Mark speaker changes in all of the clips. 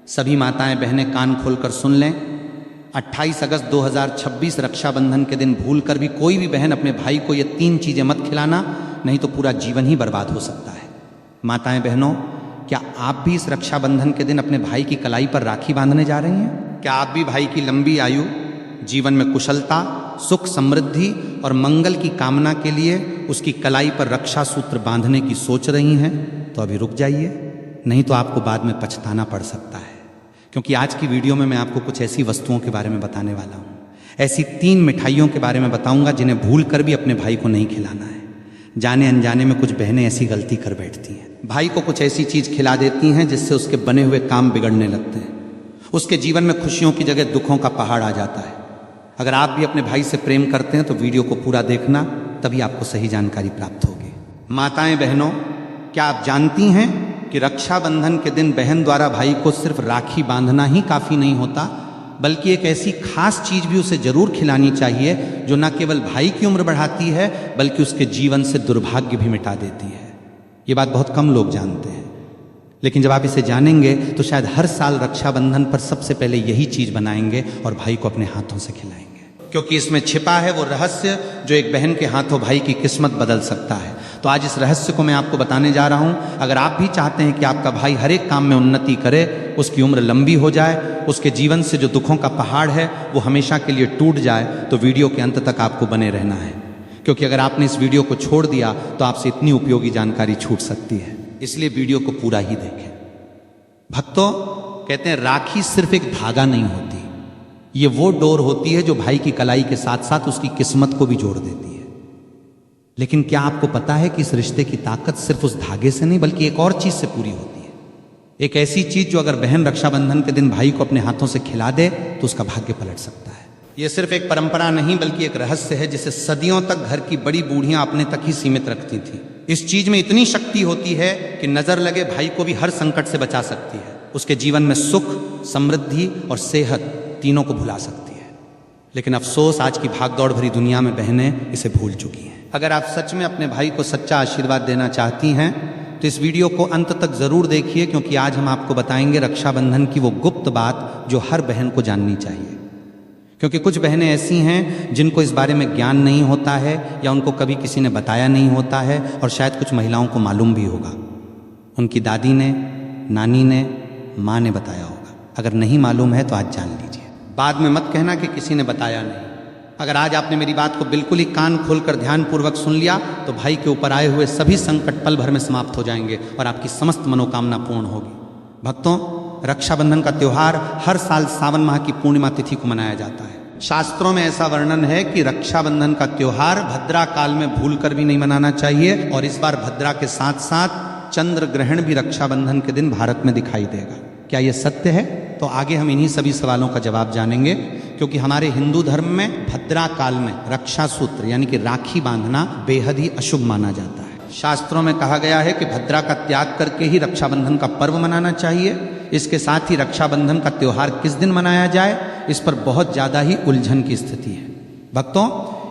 Speaker 1: सभी माताएं बहनें कान खोलकर सुन लें, 28 अगस्त 2026 रक्षाबंधन के दिन भूलकर भी कोई भी बहन अपने भाई को ये 3 चीज़ें मत खिलाना, नहीं तो पूरा जीवन ही बर्बाद हो सकता है। माताएं बहनों, क्या आप भी इस रक्षाबंधन के दिन अपने भाई की कलाई पर राखी बांधने जा रही हैं? क्या आप भी भाई की लंबी आयु, जीवन में कुशलता, सुख समृद्धि और मंगल की कामना के लिए उसकी कलाई पर रक्षा सूत्र बांधने की सोच रही हैं? तो अभी रुक जाइए, नहीं तो आपको बाद में पछताना पड़ सकता है। क्योंकि आज की वीडियो में मैं आपको कुछ ऐसी वस्तुओं के बारे में बताने वाला हूँ, ऐसी 3 मिठाइयों के बारे में बताऊंगा जिन्हें भूल कर भी अपने भाई को नहीं खिलाना है। जाने अनजाने में कुछ बहनें ऐसी गलती कर बैठती हैं, भाई को कुछ ऐसी चीज खिला देती हैं जिससे उसके बने हुए काम बिगड़ने लगते हैं, उसके जीवन में खुशियों की जगह दुखों का पहाड़ आ जाता है। अगर आप भी अपने भाई से प्रेम करते हैं तो वीडियो को पूरा देखना, तभी आपको सही जानकारी प्राप्त होगी। माताएं बहनों, क्या आप जानती हैं कि रक्षाबंधन के दिन बहन द्वारा भाई को सिर्फ राखी बांधना ही काफी नहीं होता, बल्कि एक ऐसी खास चीज भी उसे जरूर खिलानी चाहिए जो न केवल भाई की उम्र बढ़ाती है बल्कि उसके जीवन से दुर्भाग्य भी मिटा देती है। ये बात बहुत कम लोग जानते हैं, लेकिन जब आप इसे जानेंगे तो शायद हर साल रक्षाबंधन पर सबसे पहले यही चीज बनाएंगे और भाई को अपने हाथों से खिलाएंगे, क्योंकि इसमें छिपा है वो रहस्य जो एक बहन के हाथों भाई की किस्मत बदल सकता है। तो आज इस रहस्य को मैं आपको बताने जा रहा हूं। अगर आप भी चाहते हैं कि आपका भाई हर एक काम में उन्नति करे, उसकी उम्र लंबी हो जाए, उसके जीवन से जो दुखों का पहाड़ है वो हमेशा के लिए टूट जाए, तो वीडियो के अंत तक आपको बने रहना है। क्योंकि अगर आपने इस वीडियो को छोड़ दिया तो आपसे इतनी उपयोगी जानकारी छूट सकती है, इसलिए वीडियो को पूरा ही देखें। भक्तों, कहते हैं राखी सिर्फ एक धागा नहीं होती, ये वो डोर होती है जो भाई की कलाई के साथ साथ उसकी किस्मत को भी जोड़ देती है। लेकिन क्या आपको पता है कि इस रिश्ते की ताकत सिर्फ उस धागे से नहीं बल्कि एक और चीज से पूरी होती है। एक ऐसी चीज जो अगर बहन रक्षाबंधन के दिन भाई को अपने हाथों से खिला दे तो उसका भाग्य पलट सकता है। यह सिर्फ एक परंपरा नहीं बल्कि एक रहस्य है जिसे सदियों तक घर की बड़ी बूढ़ियां अपने तक ही सीमित रखती थी। इस चीज में इतनी शक्ति होती है कि नजर लगे भाई को भी हर संकट से बचा सकती है, उसके जीवन में सुख, समृद्धि और सेहत तीनों को भुला सकती है। लेकिन अफसोस, आज की भागदौड़ भरी दुनिया में बहनें इसे भूल चुकी हैं। अगर आप सच में अपने भाई को सच्चा आशीर्वाद देना चाहती हैं तो इस वीडियो को अंत तक जरूर देखिए, क्योंकि आज हम आपको बताएंगे रक्षाबंधन की वो गुप्त बात जो हर बहन को जाननी चाहिए। क्योंकि कुछ बहनें ऐसी हैं जिनको इस बारे में ज्ञान नहीं होता है या उनको कभी किसी ने बताया नहीं होता है, और शायद कुछ महिलाओं को मालूम भी होगा, उनकी दादी ने, नानी ने, माँ ने बताया होगा। अगर नहीं मालूम है तो आज जान लीजिए, बाद में मत कहना कि किसी ने बताया नहीं। अगर आज आपने मेरी बात को बिल्कुल ही कान खोलकर ध्यानपूर्वक सुन लिया तो भाई के ऊपर आए हुए सभी संकट पल भर में समाप्त हो जाएंगे और आपकी समस्त मनोकामना पूर्ण होगी। भक्तों, रक्षाबंधन का त्योहार हर साल सावन माह की पूर्णिमा तिथि को मनाया जाता है। शास्त्रों में ऐसा वर्णन है कि रक्षाबंधन का त्योहार भद्रा काल में भूलकर भी नहीं मनाना चाहिए, और इस बार भद्रा के साथ साथ चंद्र ग्रहण भी रक्षाबंधन के दिन भारत में दिखाई देगा। क्या यह सत्य है? तो आगे हम इन्हीं सभी सवालों का जवाब जानेंगे, क्योंकि हमारे हिंदू धर्म में भद्रा काल में रक्षा सूत्र यानी कि राखी बांधना बेहद ही अशुभ माना जाता है। शास्त्रों में कहा गया है कि भद्रा का त्याग करके ही रक्षाबंधन का पर्व मनाना चाहिए। इसके साथ ही रक्षाबंधन का त्योहार किस दिन मनाया जाए, इस पर बहुत ज्यादा ही उलझन की स्थिति है। भक्तों,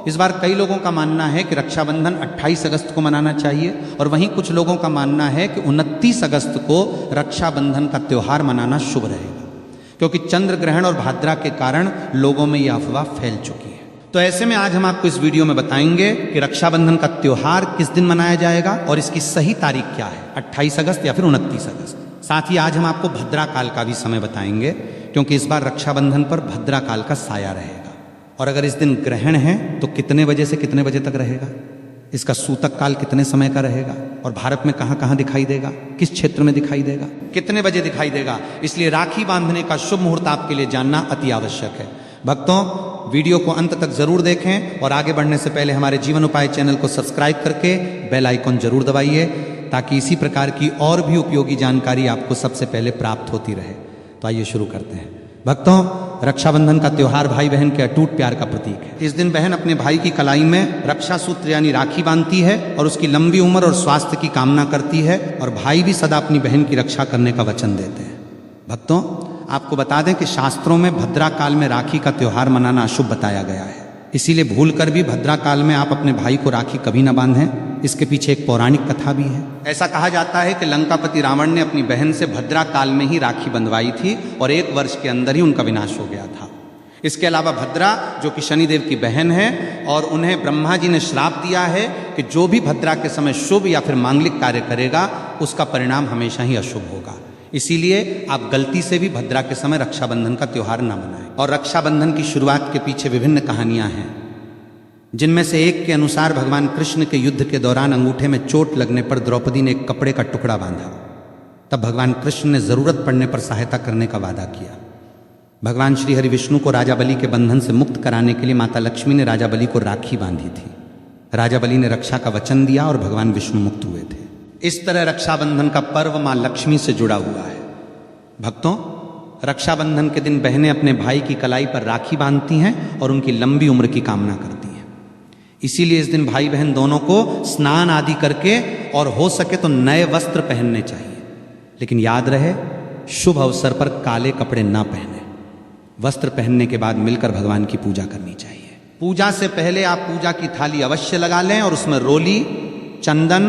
Speaker 1: इस बार कई लोगों का मानना है कि रक्षाबंधन 28 अगस्त को मनाना चाहिए, और वहीं कुछ लोगों का मानना है कि 29 अगस्त को रक्षाबंधन का त्योहार मनाना शुभ रहेगा, क्योंकि चंद्र ग्रहण और भाद्रा के कारण लोगों में यह अफवाह फैल चुकी है। तो ऐसे में आज हम आपको इस वीडियो में बताएंगे कि रक्षाबंधन का त्योहार किस दिन मनाया जाएगा और इसकी सही तारीख क्या है, 28 अगस्त या फिर 29 अगस्त। साथ ही आज हम आपको भद्रा काल का भी समय बताएंगे, क्योंकि इस बार रक्षाबंधन पर भद्रा काल का साया रहेगा। और अगर इस दिन ग्रहण है तो कितने बजे से कितने बजे तक रहेगा, इसका सूतक काल कितने समय का रहेगा, और भारत में कहां कहां दिखाई देगा, किस क्षेत्र में दिखाई देगा, कितने बजे दिखाई देगा। इसलिए राखी बांधने का शुभ मुहूर्त आपके लिए जानना अति आवश्यक है। भक्तों, वीडियो को अंत तक जरूर देखें, और आगे बढ़ने से पहले हमारे जीवन उपाय चैनल को सब्सक्राइब करके बेल आइकॉन जरूर दबाइए, ताकि इसी प्रकार की और भी उपयोगी जानकारी आपको सबसे पहले प्राप्त होती रहे। तो आइए शुरू करते हैं। भक्तों, रक्षाबंधन का त्योहार भाई बहन के अटूट प्यार का प्रतीक है। इस दिन बहन अपने भाई की कलाई में रक्षा सूत्र यानी राखी बांधती है और उसकी लंबी उम्र और स्वास्थ्य की कामना करती है, और भाई भी सदा अपनी बहन की रक्षा करने का वचन देते हैं। भक्तों, आपको बता दें कि शास्त्रों में भद्रा काल में राखी का त्योहार मनाना अशुभ बताया गया है। इसीलिए भूलकर भी भद्रा काल में आप अपने भाई को राखी कभी ना बांधें। इसके पीछे एक पौराणिक कथा भी है। ऐसा कहा जाता है कि लंकापति रावण ने अपनी बहन से भद्रा काल में ही राखी बंधवाई थी और 1 वर्ष के अंदर ही उनका विनाश हो गया था। इसके अलावा भद्रा जो कि शनिदेव की बहन है और उन्हें ब्रह्मा जी ने श्राप दिया है कि जो भी भद्रा के समय शुभ या फिर मांगलिक कार्य करेगा उसका परिणाम हमेशा ही अशुभ होगा। इसीलिए आप गलती से भी भद्रा के समय रक्षाबंधन का त्योहार ना मनाएं। और रक्षाबंधन की शुरुआत के पीछे विभिन्न कहानियां हैं, जिनमें से एक के अनुसार भगवान कृष्ण के युद्ध के दौरान अंगूठे में चोट लगने पर द्रौपदी ने एक कपड़े का टुकड़ा बांधा। तब भगवान कृष्ण ने जरूरत पड़ने पर सहायता करने का वादा किया। भगवान श्री हरि विष्णु को राजा बलि के बंधन से मुक्त कराने के लिए माता लक्ष्मी ने राजा बलि को राखी बांधी थी। राजा बलि ने रक्षा का वचन दिया और भगवान विष्णु मुक्त हुए थे। इस तरह रक्षाबंधन का पर्व मां लक्ष्मी से जुड़ा हुआ है। भक्तों, रक्षाबंधन के दिन बहनें अपने भाई की कलाई पर राखी बांधती हैं और उनकी लंबी उम्र की कामना करती हैं। इसीलिए इस दिन भाई बहन दोनों को स्नान आदि करके और हो सके तो नए वस्त्र पहनने चाहिए। लेकिन याद रहे, शुभ अवसर पर काले कपड़े ना पहने। वस्त्र पहनने के बाद मिलकर भगवान की पूजा करनी चाहिए। पूजा से पहले आप पूजा की थाली अवश्य लगा लें और उसमें रोली, चंदन,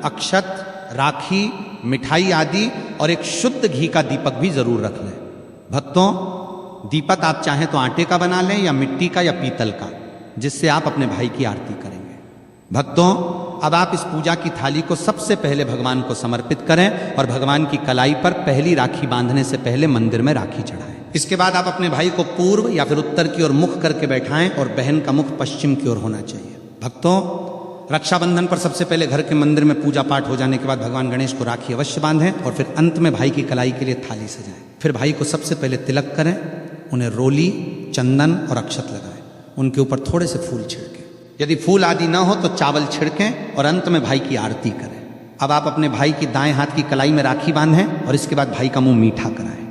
Speaker 1: अक्षत, राखी, मिठाई आदि और एक शुद्ध घी का दीपक भी जरूर रख लें। भक्तों, दीपक आप चाहें तो आटे का बना लें या मिट्टी का या पीतल का, जिससे आप अपने भाई की आरती करेंगे। भक्तों, अब आप इस पूजा की थाली को सबसे पहले भगवान को समर्पित करें और भगवान की कलाई पर पहली राखी बांधने से पहले मंदिर में राखी चढ़ाएं। इसके बाद आप अपने भाई को पूर्व या फिर उत्तर की ओर मुख करके बैठाएं और बहन का मुख पश्चिम की ओर होना चाहिए। भक्तों, रक्षाबंधन पर सबसे पहले घर के मंदिर में पूजा पाठ हो जाने के बाद भगवान गणेश को राखी अवश्य बांधें और फिर अंत में भाई की कलाई के लिए थाली सजाएं। फिर भाई को सबसे पहले तिलक करें, उन्हें रोली, चंदन और अक्षत लगाएं, उनके ऊपर थोड़े से फूल छिड़कें। यदि फूल आदि ना हो तो चावल छिड़कें और अंत में भाई की आरती करें। अब आप अपने भाई की दाएं हाथ की कलाई में राखी बांधें और इसके बाद भाई का मुंह मीठा कराएं।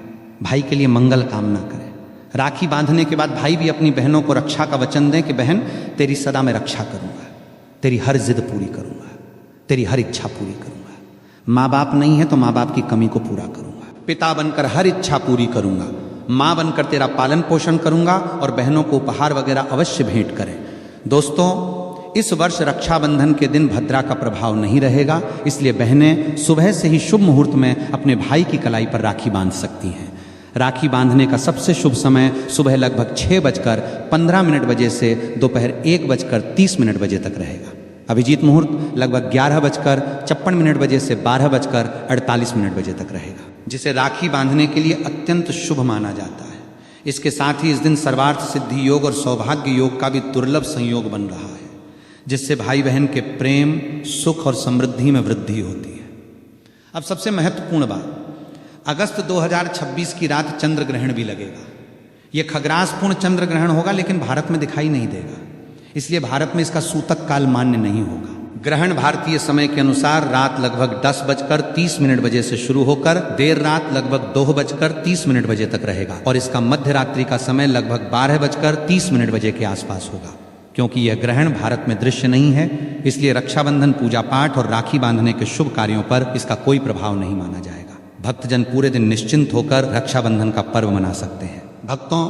Speaker 1: भाई के लिए मंगल कामना करें। राखी बांधने के बाद भाई भी अपनी बहनों को रक्षा का वचन दें कि बहन, तेरी सदा मैं रक्षा करूंगा, तेरी हर जिद पूरी करूंगा, तेरी हर इच्छा पूरी करूंगा। माँ बाप नहीं है तो माँ बाप की कमी को पूरा करूंगा, पिता बनकर हर इच्छा पूरी करूंगा, माँ बनकर तेरा पालन पोषण करूंगा और बहनों को उपहार वगैरह अवश्य भेंट करें। दोस्तों, इस वर्ष रक्षाबंधन के दिन भद्रा का प्रभाव नहीं रहेगा, इसलिए बहनें सुबह से ही शुभ मुहूर्त में अपने भाई की कलाई पर राखी बांध सकती हैं। राखी बांधने का सबसे शुभ समय सुबह लगभग 6:15 बजे से दोपहर 1:30 बजे तक रहेगा। अभिजीत मुहूर्त लगभग 11:56 बजे से 12:48 बजे तक रहेगा, जिसे राखी बांधने के लिए अत्यंत शुभ माना जाता है। इसके साथ ही इस दिन सर्वार्थ सिद्धि योग और सौभाग्य योग का भी दुर्लभ संयोग बन रहा है, जिससे भाई बहन के प्रेम, सुख और समृद्धि में वृद्धि होती है। अब सबसे महत्वपूर्ण बात, अगस्त 2026 की रात चंद्र ग्रहण भी लगेगा। यह खग्रासपूर्ण चंद्र ग्रहण होगा, लेकिन भारत में दिखाई नहीं देगा, इसलिए भारत में इसका सूतक काल मान्य नहीं होगा। ग्रहण भारतीय समय के अनुसार रात लगभग 10:30 बजे से शुरू होकर देर रात लगभग 2:30 बजे तक रहेगा और इसका मध्य रात्रि का समय लगभग 12:30 बजे के आसपास होगा। क्योंकि यह ग्रहण भारत में दृश्य नहीं है, इसलिए रक्षाबंधन पूजा पाठ और राखी बांधने के शुभ कार्यों पर इसका कोई प्रभाव नहीं माना जाएगा। भक्तजन पूरे दिन निश्चिंत होकर रक्षाबंधन का पर्व मना सकते हैं। भक्तों,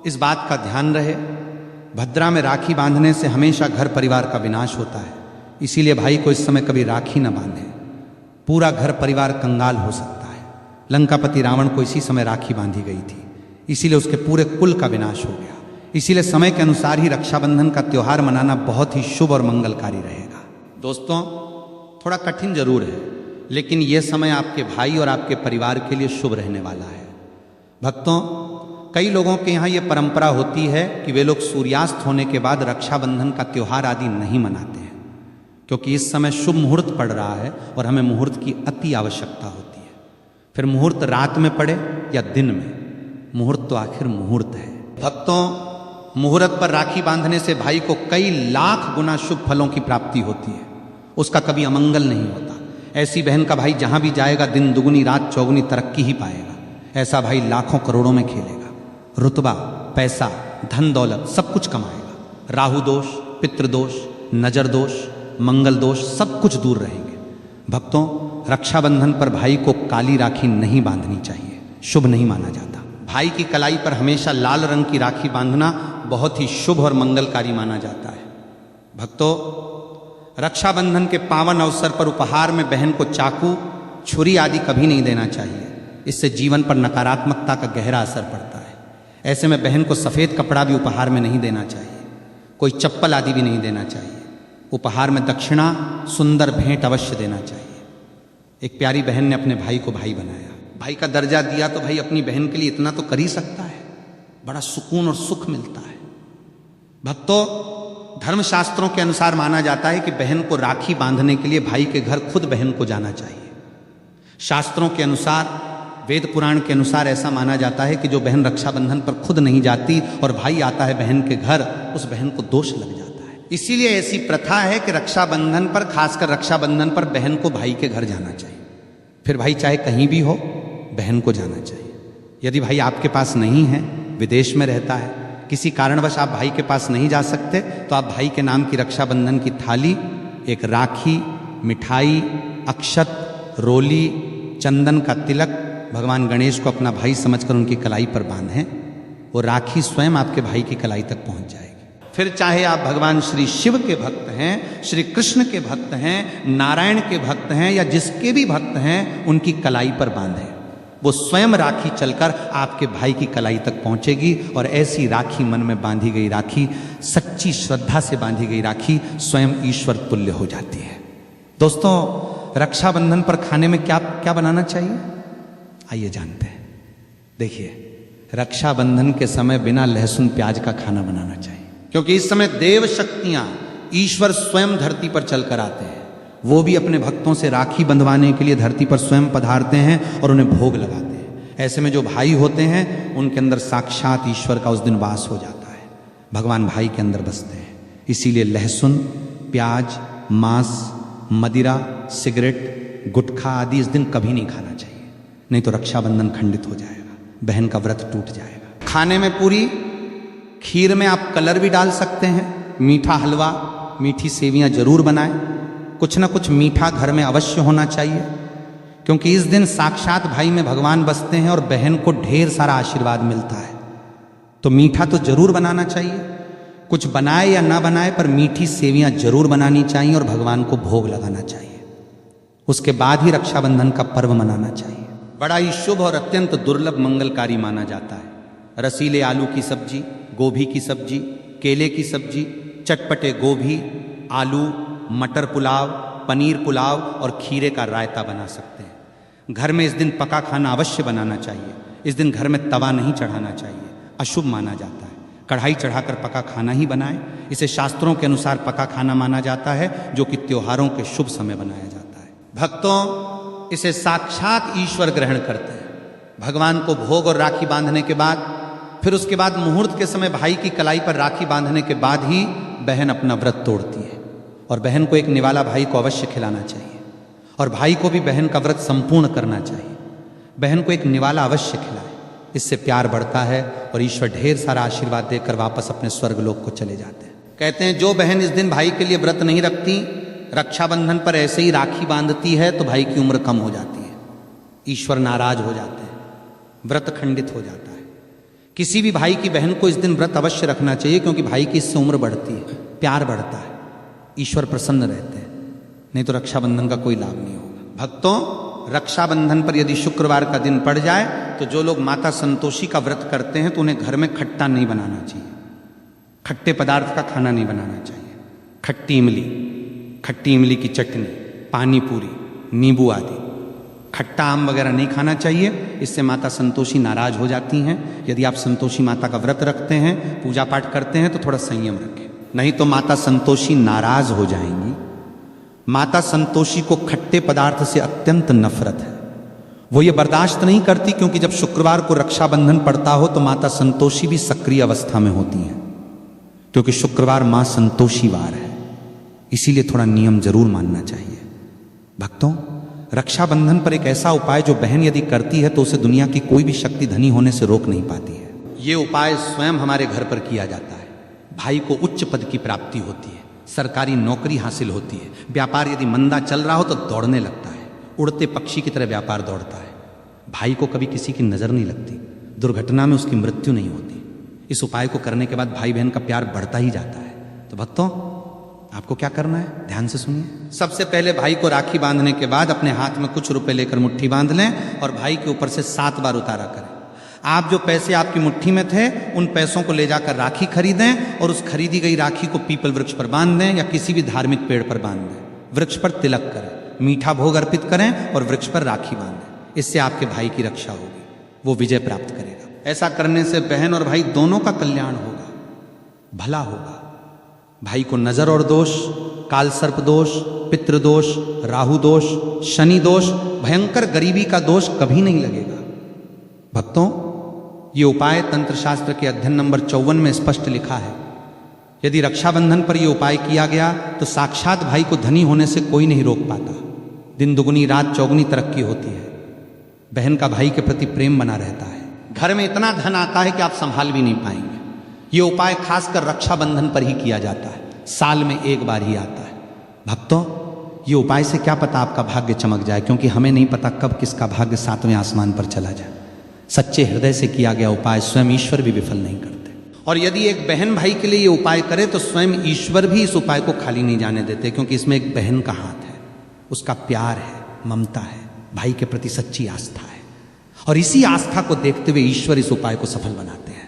Speaker 1: इस बात का ध्यान रहे, भद्रा में राखी बांधने से हमेशा घर परिवार का विनाश होता है, इसीलिए भाई को इस समय कभी राखी न बांधे। पूरा घर परिवार कंगाल हो सकता है। लंकापति रावण को इसी समय राखी बांधी गई थी, इसीलिए उसके पूरे कुल का विनाश हो गया। इसीलिए समय के अनुसार ही रक्षाबंधन का त्योहार मनाना बहुत ही शुभ और मंगलकारी रहेगा। दोस्तों, थोड़ा कठिन जरूर है, लेकिन यह समय आपके भाई और आपके परिवार के लिए शुभ रहने वाला है। भक्तों, कई लोगों के यहाँ यह परंपरा होती है कि वे लोग सूर्यास्त होने के बाद रक्षाबंधन का त्योहार आदि नहीं मनाते हैं, क्योंकि इस समय शुभ मुहूर्त पड़ रहा है और हमें मुहूर्त की अति आवश्यकता होती है। फिर मुहूर्त रात में पड़े या दिन में, मुहूर्त तो आखिर मुहूर्त है। भक्तों, मुहूर्त पर राखी बांधने से भाई को कई लाख गुना शुभ फलों की प्राप्ति होती है, उसका कभी अमंगल नहीं होता। ऐसी बहन का भाई जहां भी जाएगा दिन दुगुनी रात चौगुनी तरक्की ही पाएगा। ऐसा भाई लाखों करोड़ों में खेलेगा, रुतबा, पैसा, धन दौलत सब कुछ कमाएगा। राहु दोष, पितृदोष, नजर दोष, मंगल दोष सब कुछ दूर रहेंगे। भक्तों, रक्षाबंधन पर भाई को काली राखी नहीं बांधनी चाहिए, शुभ नहीं माना जाता। भाई की कलाई पर हमेशा लाल रंग की राखी बांधना बहुत ही शुभ और मंगलकारी माना जाता है। भक्तों, रक्षाबंधन के पावन अवसर पर उपहार में बहन को चाकू, छुरी आदि कभी नहीं देना चाहिए। इससे जीवन पर नकारात्मकता का गहरा असर पड़ता है। ऐसे में बहन को सफ़ेद कपड़ा भी उपहार में नहीं देना चाहिए, कोई चप्पल आदि भी नहीं देना चाहिए। उपहार में दक्षिणा, सुंदर भेंट अवश्य देना चाहिए। एक प्यारी बहन ने अपने भाई को भाई बनाया, भाई का दर्जा दिया, तो भाई अपनी बहन के लिए इतना तो कर ही सकता है। बड़ा सुकून और सुख मिलता है। भक्तों, धर्मशास्त्रों के अनुसार माना जाता है कि बहन को राखी बांधने के लिए भाई के घर खुद बहन को जाना चाहिए। शास्त्रों के अनुसार, वेद पुराण के अनुसार ऐसा माना जाता है कि जो बहन रक्षाबंधन पर खुद नहीं जाती और भाई आता है बहन के घर, उस बहन को दोष लग जाता है। इसीलिए ऐसी प्रथा है कि रक्षाबंधन पर, खासकर रक्षाबंधन पर बहन को भाई के घर जाना चाहिए। फिर भाई चाहे कहीं भी हो, बहन को जाना चाहिए। यदि भाई आपके पास नहीं है, विदेश में रहता है, किसी कारणवश आप भाई के पास नहीं जा सकते, तो आप भाई के नाम की रक्षाबंधन की थाली, एक राखी, मिठाई, अक्षत, रोली, चंदन का तिलक भगवान गणेश को अपना भाई समझकर उनकी कलाई पर बांधें। वो राखी स्वयं आपके भाई की कलाई तक पहुंच जाएगी। फिर चाहे आप भगवान श्री शिव के भक्त हैं, श्री कृष्ण के भक्त हैं, नारायण के भक्त हैं, या जिसके भी भक्त हैं, उनकी कलाई पर बांधें। वो स्वयं राखी चलकर आपके भाई की कलाई तक पहुंचेगी। और ऐसी राखी, मन में बांधी गई राखी, सच्ची श्रद्धा से बांधी गई राखी स्वयं ईश्वर तुल्य हो जाती है। दोस्तों, रक्षाबंधन पर खाने में क्या क्या बनाना चाहिए, आइए जानते हैं। देखिए, रक्षाबंधन के समय बिना लहसुन प्याज का खाना बनाना चाहिए, क्योंकि इस समय देव शक्तियां, ईश्वर स्वयं धरती पर चलकर आते हैं। वो भी अपने भक्तों से राखी बंधवाने के लिए धरती पर स्वयं पधारते हैं और उन्हें भोग लगाते हैं। ऐसे में जो भाई होते हैं, उनके अंदर साक्षात ईश्वर का उस दिन वास हो जाता है। भगवान भाई के अंदर बसते हैं। इसीलिए लहसुन, प्याज, मांस, मदिरा, सिगरेट, गुटखा आदि इस दिन कभी नहीं खाना चाहिए, नहीं तो रक्षाबंधन खंडित हो जाएगा, बहन का व्रत टूट जाएगा। खाने में पूरी, खीर में आप कलर भी डाल सकते हैं, मीठा हलवा, मीठी सेवियां जरूर बनाएं। कुछ ना कुछ मीठा घर में अवश्य होना चाहिए, क्योंकि इस दिन साक्षात भाई में भगवान बसते हैं और बहन को ढेर सारा आशीर्वाद मिलता है। तो मीठा तो जरूर बनाना चाहिए। कुछ बनाए या ना बनाए, पर मीठी सेवियां जरूर बनानी चाहिए और भगवान को भोग लगाना चाहिए। उसके बाद ही रक्षाबंधन का पर्व मनाना चाहिए। बड़ा ही शुभ और अत्यंत दुर्लभ मंगलकारी माना जाता है। रसीले आलू की सब्जी, गोभी की सब्जी, केले की सब्जी, चटपटे गोभी, आलू, मटर पुलाव, पनीर पुलाव और खीरे का रायता बना सकते हैं। घर में इस दिन पका खाना अवश्य बनाना चाहिए। इस दिन घर में तवा नहीं चढ़ाना चाहिए, अशुभ माना जाता है। कढ़ाई चढ़ाकर पका खाना ही बनाएं। इसे शास्त्रों के अनुसार पका खाना माना जाता है, जो कि त्योहारों के शुभ समय बनाया जाता है। भक्तों, इसे साक्षात ईश्वर ग्रहण करते हैं। भगवान को भोग और राखी बांधने के बाद, फिर उसके बाद मुहूर्त के समय भाई की कलाई पर राखी बांधने के बाद ही बहन अपना व्रत तोड़ती है। और बहन को एक निवाला भाई को अवश्य खिलाना चाहिए, और भाई को भी बहन का व्रत संपूर्ण करना चाहिए। बहन को एक निवाला अवश्य खिलाए, इससे प्यार बढ़ता है और ईश्वर ढेर सारा आशीर्वाद देकर वापस अपने स्वर्गलोक को चले जाते हैं। कहते हैं, जो बहन इस दिन भाई के लिए व्रत नहीं रखती, रक्षाबंधन पर ऐसे ही राखी बांधती है, तो भाई की उम्र कम हो जाती है, ईश्वर नाराज हो जाते हैं, व्रत खंडित हो जाता है। किसी भी भाई की बहन को इस दिन व्रत अवश्य रखना चाहिए, क्योंकि भाई की इससे उम्र बढ़ती है, प्यार बढ़ता है, ईश्वर प्रसन्न रहते हैं। नहीं तो रक्षाबंधन का कोई लाभ नहीं होगा। भक्तों, रक्षाबंधन पर यदि शुक्रवार का दिन पड़ जाए, तो जो लोग माता संतोषी का व्रत करते हैं, तो उन्हें घर में खट्टा नहीं बनाना चाहिए, खट्टे पदार्थ का खाना नहीं बनाना चाहिए। खट्टी इमली की चटनी, पानी पूरी, नींबू आदि, खट्टा आम वगैरह नहीं खाना चाहिए। इससे माता संतोषी नाराज हो जाती हैं। यदि आप संतोषी माता का व्रत रखते हैं, पूजा पाठ करते हैं, तो थोड़ा संयम रखें, नहीं तो माता संतोषी नाराज हो जाएंगी। माता संतोषी को खट्टे पदार्थ से अत्यंत नफरत है। वो ये बर्दाश्त नहीं करती, क्योंकि जब शुक्रवार को रक्षाबंधन पड़ता हो तो माता संतोषी भी सक्रिय अवस्था में होती हैं, क्योंकि शुक्रवार मां संतोषी वार है। इसीलिए थोड़ा नियम जरूर मानना चाहिए। भक्तों, रक्षाबंधन पर एक ऐसा उपाय जो बहन यदि करती है, तो उसे दुनिया की कोई भी शक्ति धनी होने से रोक नहीं पाती है। ये उपाय स्वयं हमारे घर पर किया जाता है। भाई को उच्च पद की प्राप्ति होती है, सरकारी नौकरी हासिल होती है, व्यापार यदि मंदा चल रहा हो तो दौड़ने लगता है, उड़ते पक्षी की तरह व्यापार दौड़ता है। भाई को कभी किसी की नजर नहीं लगती, दुर्घटना में उसकी मृत्यु नहीं होती। इस उपाय को करने के बाद भाई बहन का प्यार बढ़ता ही जाता है। तो भक्तों, आपको क्या करना है, ध्यान से सुनिए। सबसे पहले भाई को राखी बांधने के बाद अपने हाथ में कुछ रुपए लेकर मुट्ठी बांध लें और भाई के ऊपर से 7 बार उतारा करें। आप जो पैसे आपकी मुट्ठी में थे उन पैसों को ले जाकर राखी खरीदें और उस खरीदी गई राखी को पीपल वृक्ष पर बांध दें या किसी भी धार्मिक पेड़ पर बांध दें। वृक्ष पर तिलक करें, मीठा भोग अर्पित करें और वृक्ष पर राखी बांधें। इससे आपके भाई की रक्षा होगी, वो विजय प्राप्त करेगा। ऐसा करने से बहन और भाई दोनों का कल्याण होगा, भला होगा। भाई को नजर और दोष, काल सर्प दोष, पितृदोष, राहु दोष, शनि दोष, भयंकर गरीबी का दोष कभी नहीं लगेगा। भक्तों, ये उपाय तंत्र शास्त्र के अध्ययन नंबर 54 में स्पष्ट लिखा है। यदि रक्षाबंधन पर यह उपाय किया गया तो साक्षात भाई को धनी होने से कोई नहीं रोक पाता। दिन दुगुनी रात चौगुनी तरक्की होती है। बहन का भाई के प्रति प्रेम बना रहता है। घर में इतना धन आता है कि आप संभाल भी नहीं पाएंगे। ये उपाय खासकर रक्षाबंधन पर ही किया जाता है, साल में एक बार ही आता है। भक्तों, ये उपाय से क्या पता आपका भाग्य चमक जाए, क्योंकि हमें नहीं पता कब किसका भाग्य 7वें आसमान पर चला जाए। सच्चे हृदय से किया गया उपाय स्वयं ईश्वर भी विफल नहीं करते। और यदि एक बहन भाई के लिए ये उपाय करे तो स्वयं ईश्वर भी इस उपाय को खाली नहीं जाने देते, क्योंकि इसमें एक बहन का हाथ है, उसका प्यार है, ममता है, भाई के प्रति सच्ची आस्था है। और इसी आस्था को देखते हुए ईश्वर इस उपाय को सफल बनाते हैं।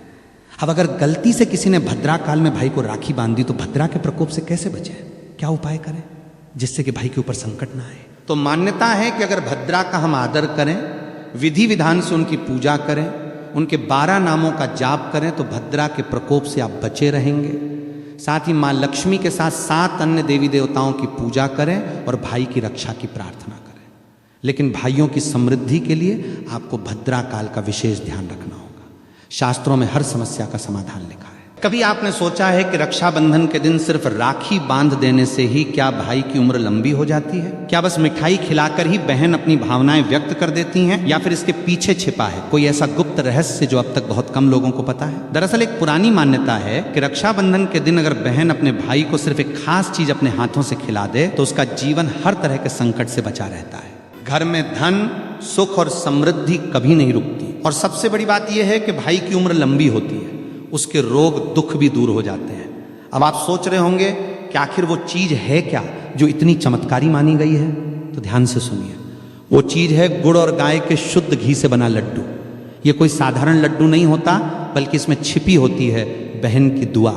Speaker 1: अब अगर गलती से किसी ने भद्रा काल में भाई को राखी बांध दी तो भद्रा के प्रकोप से कैसे बचे? क्या उपाय करें जिससे कि भाई के ऊपर संकट ना आए? तो मान्यता है कि अगर भद्रा का हम आदर करें, विधि विधान से उनकी पूजा करें, उनके 12 नामों का जाप करें तो भद्रा के प्रकोप से आप बचे रहेंगे। साथ ही मां लक्ष्मी के साथ 7 अन्य देवी देवताओं की पूजा करें और भाई की रक्षा की प्रार्थना करें। लेकिन भाइयों की समृद्धि के लिए आपको भद्रा काल का विशेष ध्यान रखना होगा। शास्त्रों में हर समस्या का समाधान लिखा है। कभी आपने सोचा है कि रक्षाबंधन के दिन सिर्फ राखी बांध देने से ही क्या भाई की उम्र लंबी हो जाती है? क्या बस मिठाई खिलाकर ही बहन अपनी भावनाएं व्यक्त कर देती हैं, या फिर इसके पीछे छिपा है कोई ऐसा गुप्त रहस्य जो अब तक बहुत कम लोगों को पता है? दरअसल एक पुरानी मान्यता है कि रक्षाबंधन के दिन अगर बहन अपने भाई को सिर्फ एक खास चीज अपने हाथों से खिला दे तो उसका जीवन हर तरह के संकट से बचा रहता है। घर में धन, सुख और समृद्धि कभी नहीं रुकती। और सबसे बड़ी बात यह है कि भाई की उम्र लंबी होती है, उसके रोग दुख भी दूर हो जाते हैं। अब आप सोच रहे होंगे कि आखिर वो चीज है क्या जो इतनी चमत्कारी मानी गई है? तो ध्यान से सुनिए। वो चीज है गुड़ और गाय के शुद्ध घी से बना लड्डू। ये कोई साधारण लड्डू नहीं होता, बल्कि इसमें छिपी होती है बहन की दुआ,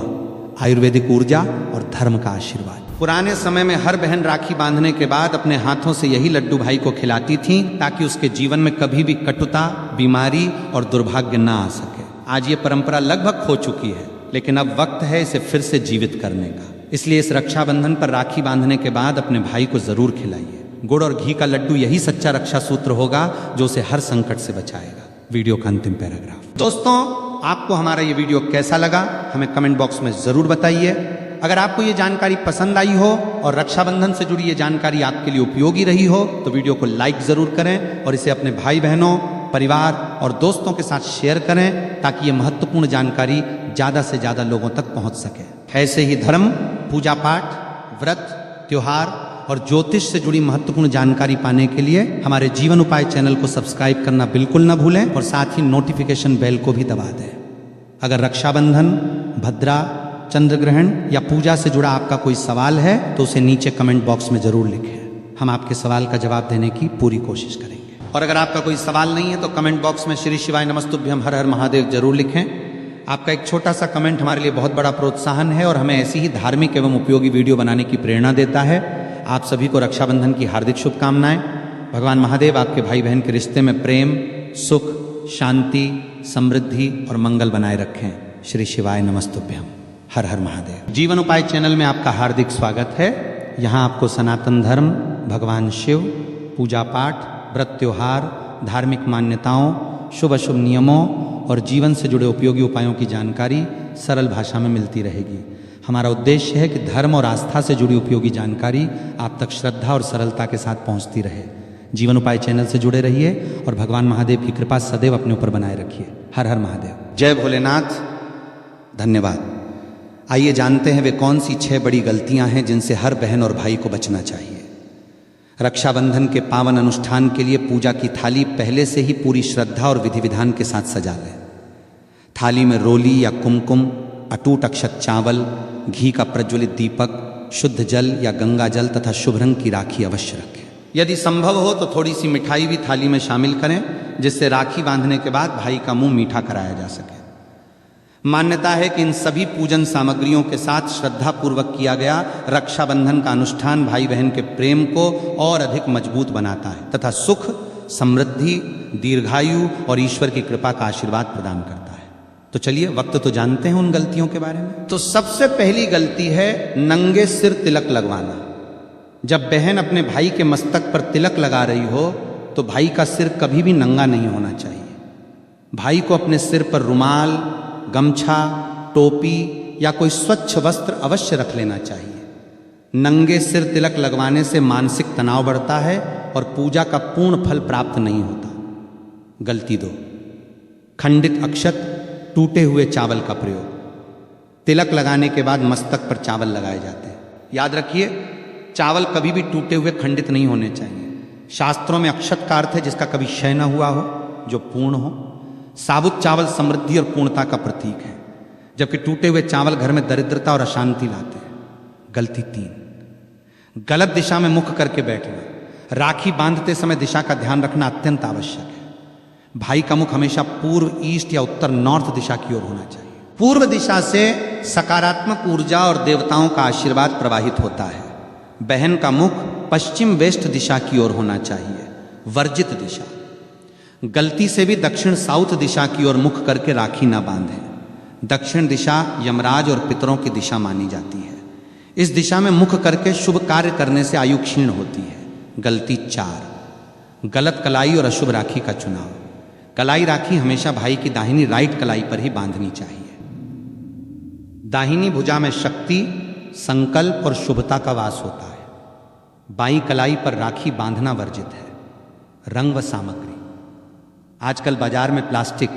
Speaker 1: आयुर्वेदिक ऊर्जा और धर्म का आशीर्वाद। पुराने समय में हर बहन राखी बांधने के बाद अपने हाथों से यही लड्डू भाई को खिलाती थी, ताकि उसके जीवन में कभी भी कटुता, बीमारी और दुर्भाग्य ना आ सके। आज ये परंपरा लगभग खो चुकी है, लेकिन अब वक्त है इसे फिर से जीवित करने का। इसलिए इस रक्षाबंधन पर राखी बांधने के बाद अपने भाई को जरूर खिलाइए। गुड़ और घी का लड्डू यही सच्चा रक्षा सूत्र होगा जो उसे हर संकट से बचाएगा। वीडियो का अंतिम पैराग्राफ। दोस्तों, आपको हमारा ये वीडियो कैसा लगा हमें कमेंट बॉक्स में जरूर बताइए। अगर आपको ये जानकारी पसंद आई हो और रक्षाबंधन से जुड़ी ये जानकारी आपके लिए उपयोगी रही हो तो वीडियो को लाइक जरूर करें और इसे अपने भाई बहनों, परिवार और दोस्तों के साथ शेयर करें, ताकि ये महत्वपूर्ण जानकारी ज़्यादा से ज़्यादा लोगों तक पहुंच सके। ऐसे ही धर्म, पूजा पाठ, व्रत, त्योहार और ज्योतिष से जुड़ी महत्वपूर्ण जानकारी पाने के लिए हमारे जीवन उपाय चैनल को सब्सक्राइब करना बिल्कुल न भूलें और साथ ही नोटिफिकेशन बेल को भी दबा दें। अगर रक्षाबंधन, भद्रा, चंद्र ग्रहण या पूजा से जुड़ा आपका कोई सवाल है तो उसे नीचे कमेंट बॉक्स में जरूर लिखें। हम आपके सवाल का जवाब देने की पूरी कोशिश करेंगे। और अगर आपका कोई सवाल नहीं है तो कमेंट बॉक्स में श्री शिवाय नमस्तुभ्यम हर हर महादेव जरूर लिखें। आपका एक छोटा सा कमेंट हमारे लिए बहुत बड़ा प्रोत्साहन है और हमें ऐसी ही धार्मिक एवं उपयोगी वीडियो बनाने की प्रेरणा देता है। आप सभी को रक्षाबंधन की हार्दिक शुभकामनाएं। भगवान महादेव आपके भाई बहन के रिश्ते में प्रेम, सुख, शांति, समृद्धि और मंगल बनाए रखें। श्री शिवाय नमस्तुभ्यम हर हर महादेव। जीवन उपाय चैनल में आपका हार्दिक स्वागत है। यहाँ आपको सनातन धर्म, भगवान शिव, पूजा पाठ, व्रत त्योहार, धार्मिक मान्यताओं, शुभ अशुभ नियमों और जीवन से जुड़े उपयोगी उपायों की जानकारी सरल भाषा में मिलती रहेगी। हमारा उद्देश्य है कि धर्म और आस्था से जुड़ी उपयोगी जानकारी आप तक श्रद्धा और सरलता के साथ पहुंचती रहे। जीवन उपाय चैनल से जुड़े रहिए और भगवान महादेव की कृपा सदैव अपने ऊपर बनाए रखिए। हर हर महादेव। जय भोलेनाथ। धन्यवाद। आइए जानते हैं वे कौन सी 6 बड़ी गलतियां हैं जिनसे हर बहन और भाई को बचना चाहिए। रक्षाबंधन के पावन अनुष्ठान के लिए पूजा की थाली पहले से ही पूरी श्रद्धा और विधि विधान के साथ सजा लें। थाली में रोली या कुमकुम, अटूट अक्षत चावल, घी का प्रज्वलित दीपक, शुद्ध जल या गंगा जल तथा शुभ रंग की राखी अवश्य रखें। यदि संभव हो तो थोड़ी सी मिठाई भी थाली में शामिल करें, जिससे राखी बांधने के बाद भाई का मुंह मीठा कराया जा सके। मान्यता है कि इन सभी पूजन सामग्रियों के साथ श्रद्धा पूर्वक किया गया रक्षाबंधन का अनुष्ठान भाई बहन के प्रेम को और अधिक मजबूत बनाता है तथा सुख, समृद्धि, दीर्घायु और ईश्वर की कृपा का आशीर्वाद प्रदान करता है। तो चलिए, वक्त तो जानते हैं उन गलतियों के बारे में। तो सबसे पहली गलती है नंगे सिर तिलक लगवाना। जब बहन अपने भाई के मस्तक पर तिलक लगा रही हो तो भाई का सिर कभी भी नंगा नहीं होना चाहिए। भाई को अपने सिर पर रुमाल, गमछा, टोपी या कोई स्वच्छ वस्त्र अवश्य रख लेना चाहिए। नंगे सिर तिलक लगवाने से मानसिक तनाव बढ़ता है और पूजा का पूर्ण फल प्राप्त नहीं होता। गलती 2, खंडित अक्षत, टूटे हुए चावल का प्रयोग। तिलक लगाने के बाद मस्तक पर चावल लगाए जाते हैं। याद रखिए, चावल कभी भी टूटे हुए खंडित नहीं होने चाहिए। शास्त्रों में अक्षत का अर्थ है जिसका कभी क्षय न हुआ हो, जो पूर्ण हो। साबुत चावल समृद्धि और पूर्णता का प्रतीक है, जबकि टूटे हुए चावल घर में दरिद्रता और अशांति लाते हैं। गलती 3, गलत दिशा में मुख करके बैठना। राखी बांधते समय दिशा का ध्यान रखना अत्यंत आवश्यक है। भाई का मुख हमेशा पूर्व, ईस्ट या उत्तर, नॉर्थ दिशा की ओर होना चाहिए। पूर्व दिशा से सकारात्मक ऊर्जा और देवताओं का आशीर्वाद प्रवाहित होता है। बहन का मुख पश्चिम वेस्ट दिशा की ओर होना चाहिए, वर्जित दिशा। गलती से भी दक्षिण साउथ दिशा की ओर मुख करके राखी ना बांधें। दक्षिण दिशा यमराज और पितरों की दिशा मानी जाती है। इस दिशा में मुख करके शुभ कार्य करने से आयु क्षीण होती है। गलती 4, गलत कलाई और अशुभ राखी का चुनाव। कलाई राखी हमेशा भाई की दाहिनी राइट कलाई पर ही बांधनी चाहिए। दाहिनी भुजा में शक्ति, संकल्प और शुभता का वास होता है। बाईं कलाई पर राखी बांधना वर्जित है। रंग व सामग्री। आजकल बाजार में प्लास्टिक,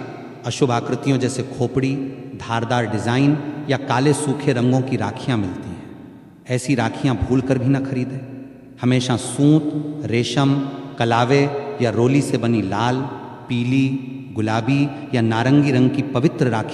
Speaker 1: अशुभ आकृतियों जैसे खोपड़ी, धारदार डिजाइन या काले सूखे रंगों की राखियां मिलती हैं। ऐसी राखियां भूलकर भी न खरीदें। हमेशा सूत, रेशम, कलावे या रोली से बनी लाल, पीली, गुलाबी या नारंगी रंग की पवित्र राखी